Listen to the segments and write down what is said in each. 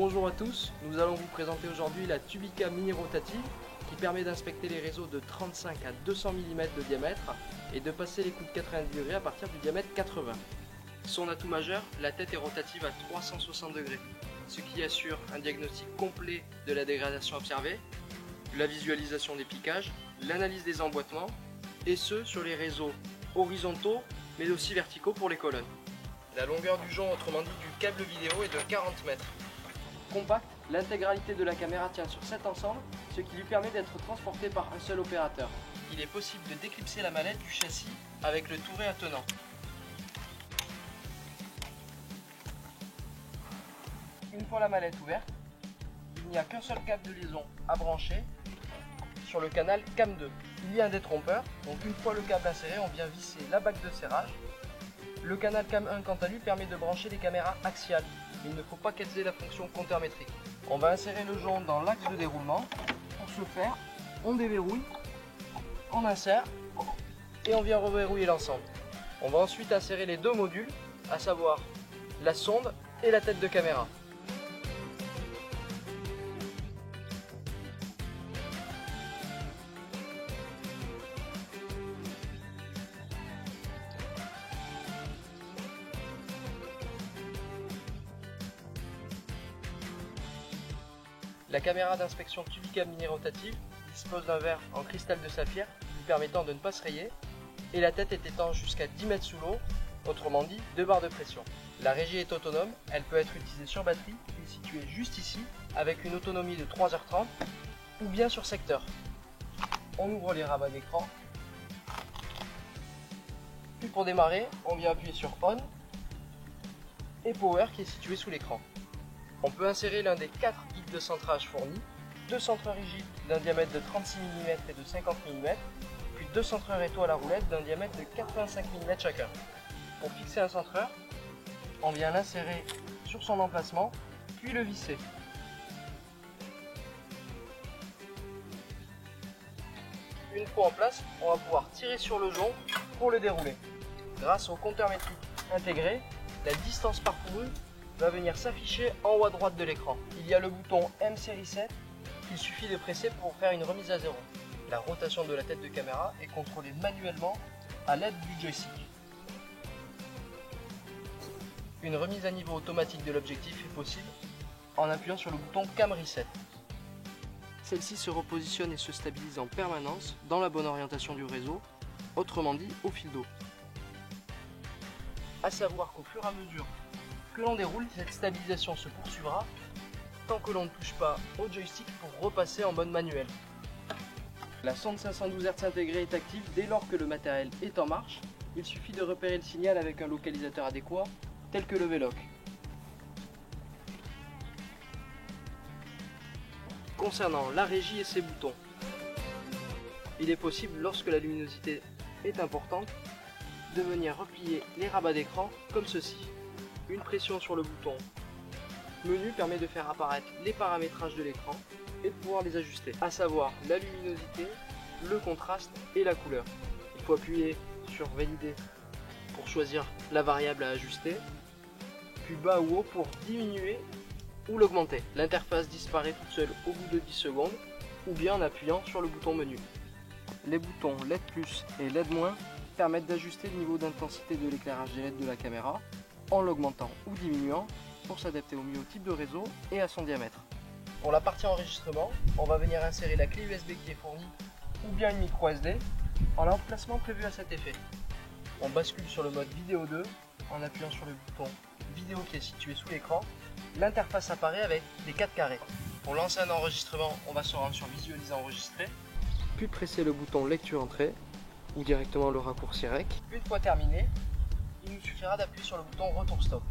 Bonjour à tous, nous allons vous présenter aujourd'hui la Tubica Mini Rotative qui permet d'inspecter les réseaux de 35 à 200 mm de diamètre et de passer les coups de 90 degrés à partir du diamètre 80. Son atout majeur, la tête est rotative à 360 degrés, ce qui assure un diagnostic complet de la dégradation observée, la visualisation des piquages, l'analyse des emboîtements, et ce sur les réseaux horizontaux mais aussi verticaux pour les colonnes. La longueur du jonc, autrement dit du câble vidéo, est de 40 mètres. Compact, l'intégralité de la caméra tient sur cet ensemble, ce qui lui permet d'être transporté par un seul opérateur. Il est possible de déclipser la mallette du châssis avec le touret attenant. Une fois la mallette ouverte, il n'y a qu'un seul câble de liaison à brancher sur le canal CAM2. Il y a un détrompeur, donc une fois le câble inséré, on vient visser la bague de serrage. Le canal CAM1 quant à lui permet de brancher les caméras axiales. Il ne faut pas qu'elles aient la fonction compteur métrique. On va insérer le jonc dans l'axe de déroulement. Pour ce faire, on déverrouille, on insère et on vient reverrouiller l'ensemble. On va ensuite insérer les deux modules, à savoir la sonde et la tête de caméra. La caméra d'inspection Tubica Mini Rotative dispose d'un verre en cristal de saphir lui permettant de ne pas se rayer et la tête est étanche jusqu'à 10 mètres sous l'eau, autrement dit 2 barres de pression. La régie est autonome, elle peut être utilisée sur batterie qui est située juste ici avec une autonomie de 3h30 ou bien sur secteur. On ouvre les rabats d'écran. Puis pour démarrer, on vient appuyer sur On et Power qui est situé sous l'écran. On peut insérer l'un des 4 guides de centrage fournis, 2 centreurs rigides d'un diamètre de 36 mm et de 50 mm, puis 2 centreurs étoiles à roulettes d'un diamètre de 85 mm chacun. Pour fixer un centreur, on vient l'insérer sur son emplacement, puis le visser. Une fois en place, on va pouvoir tirer sur le jonc pour le dérouler. Grâce au compteur métrique intégré, la distance parcourue va venir s'afficher en haut à droite de l'écran. Il y a le bouton M Reset qu'il suffit de presser pour faire une remise à zéro. La rotation de la tête de caméra est contrôlée manuellement à l'aide du joystick. Une remise à niveau automatique de l'objectif est possible en appuyant sur le bouton Cam Reset. Celle-ci se repositionne et se stabilise en permanence dans la bonne orientation du réseau, autrement dit au fil d'eau. A savoir qu'au fur et à mesure que l'on déroule, cette stabilisation se poursuivra tant que l'on ne touche pas au joystick pour repasser en mode manuel. La sonde 512 Hz intégrée est active dès lors que le matériel est en marche. Il suffit de repérer le signal avec un localisateur adéquat tel que le V-Loc. Concernant la régie et ses boutons, il est possible lorsque la luminosité est importante de venir replier les rabats d'écran comme ceci. Une pression sur le bouton menu permet de faire apparaître les paramétrages de l'écran et de pouvoir les ajuster, à savoir la luminosité, le contraste et la couleur. Il faut appuyer sur valider pour choisir la variable à ajuster, puis bas ou haut pour diminuer ou l'augmenter. L'interface disparaît toute seule au bout de 10 secondes ou bien en appuyant sur le bouton menu. Les boutons LED+ et LED- permettent d'ajuster le niveau d'intensité de l'éclairage des LED de la caméra en l'augmentant ou diminuant pour s'adapter au mieux au type de réseau et à son diamètre. Pour la partie enregistrement, on va venir insérer la clé USB qui est fournie ou bien une micro SD en l'emplacement prévu à cet effet. On bascule sur le mode vidéo 2 en appuyant sur le bouton vidéo qui est situé sous l'écran. L'interface apparaît avec les 4 carrés. Pour lancer un enregistrement, on va se rendre sur visualiser enregistrer, puis presser le bouton lecture entrée ou directement le raccourci REC. Une fois terminé, il nous suffira d'appuyer sur le bouton retour stop.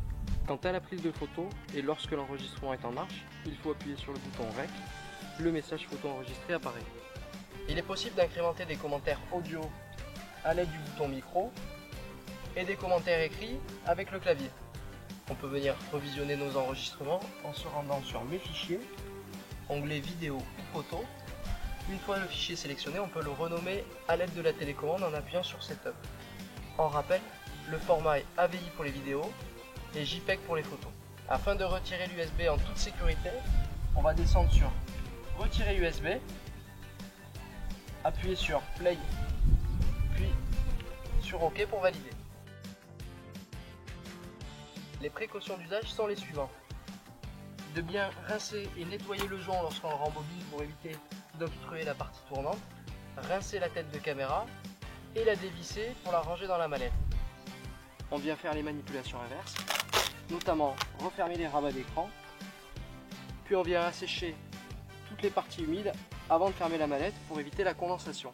Quant à la prise de photo et lorsque l'enregistrement est en marche, il faut appuyer sur le bouton REC. Le message photo enregistré apparaît. Il est possible d'incrémenter des commentaires audio à l'aide du bouton micro et des commentaires écrits avec le clavier. On peut venir revisionner nos enregistrements en se rendant sur Mes fichiers, onglet vidéo ou photo. Une fois le fichier sélectionné, on peut le renommer à l'aide de la télécommande en appuyant sur Setup. En rappel, le format est AVI pour les vidéos et JPEG pour les photos. Afin de retirer l'USB en toute sécurité, on va descendre sur retirer USB, appuyer sur play, puis sur OK pour valider. Les précautions d'usage sont les suivantes. De bien rincer et nettoyer le joint lorsqu'on le rembobine pour éviter d'obstruer la partie tournante, rincer la tête de caméra et la dévisser pour la ranger dans la mallette. On vient faire les manipulations inverses, notamment refermer les rabats d'écran, puis on vient assécher toutes les parties humides avant de fermer la mallette pour éviter la condensation.